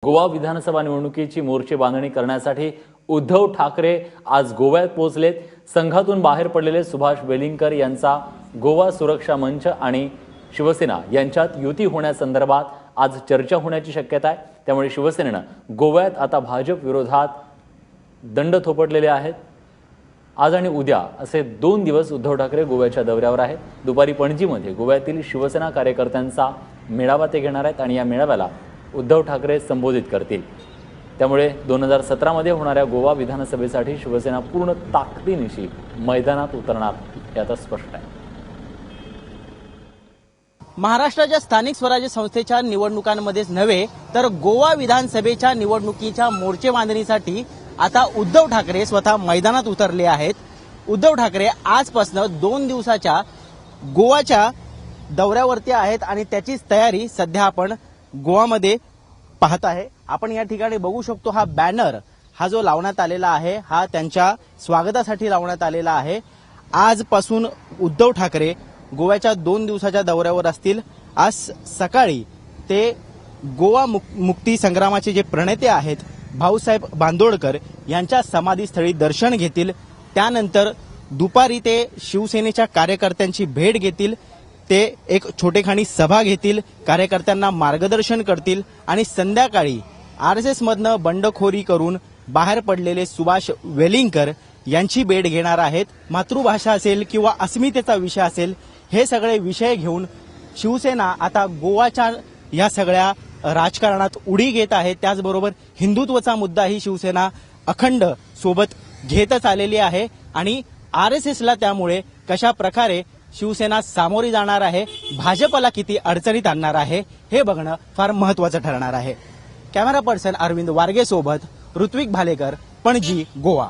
गोवा विधानसभा निवडणुकीची मोर्चे बांधणी करण्यासाठी उद्धव ठाकरे आज गोव्यात पोहोचलेत। संघातून बाहेर पडलेले सुभाष वेलिंगकर यांचा गोवा सुरक्षा मंच आणि शिवसेना यांच्यात युती होण्यासंदर्भात आज चर्चा होण्याची शक्यता आहे। त्यामुळे शिवसेनेने गोव्यात आता भाजप विरोधात दंड थोपटलेले आहेत। आज आणि उद्या असे 2 दिवस उद्धव ठाकरे गोव्याच्या दौऱ्यावर आहेत। दुपारी पणजीमध्ये गोव्यातील शिवसेना कार्यकर्त्यांचा मेळावा ते घेणार आहेत आणि या मेळाव्याला उद्धव ठाकरे संबोधित करतील। त्यामुळे 2017 मध्ये होणाऱ्या गोवा विधानसभेसाठी शिवसेना पूर्ण ताकदीनिशी मैदानात उतरणार हे आता स्पष्ट आहे। महाराष्ट्राच्या स्थानिक स्वराज्य संस्थेच्या निवडणुकांमध्येच नव्हे तर गोवा विधानसभेच्या निवडणुकीच्या मोर्चे बांधणीसाठी आता उद्धव ठाकरे स्वतः मैदानात उतरले आहेत। उद्धव ठाकरे आजपासून 2 दिवसाच्या गोवाच्या दौऱ्यावरती आहेत आणि त्याचीच तयारी सध्या आपण गोवामध्ये पाहत आहे। आपण या ठिकाणी बघू शकतो हा बॅनर हा जो लावण्यात आलेला आहे हा त्यांच्या स्वागतासाठी लावण्यात आलेला आहे। आजपासून उद्धव ठाकरे गोव्याच्या 2 दिवसाच्या दौऱ्यावर असतील। आज सकाळी ते गोवा मुक्ती संग्रामाचे जे प्रणेते आहेत भाऊसाहेब बांदोडकर यांच्या समाधीस्थळी दर्शन घेतील। त्यानंतर दुपारी ते शिवसेनेच्या कार्यकर्त्यांची भेट घेतील। ते एक छोटेखानी सभा घेतील, कार्यकर्त्यांना मार्गदर्शन करतील आणि संध्याकाळी आरएसएस मधनं बंडखोरी करून बाहेर पडलेले सुभाष वेलिंगकर यांची भेट घेणार आहेत। मातृभाषा असेल किंवा अस्मितेचा विषय असेल हे सगळे विषय घेऊन शिवसेना आता गोवाच्या या सगळ्या राजकारणात उडी घेत आहे। त्याचबरोबर हिंदुत्वाचा मुद्दाही शिवसेना अखंड सोबत घेतच आलेली आहे आणि आरएसएसला त्यामुळे कशा प्रकारे शिवसेना सामोरी जाणार आहे, भाजपला किती अडचणीत आणणार आहे हे बघणं फार महत्त्वाचं ठरणार आहे। कॅमेरा पर्सन अरविंद वारगे सोबत ऋत्विक भालेकर, पणजी, गोवा।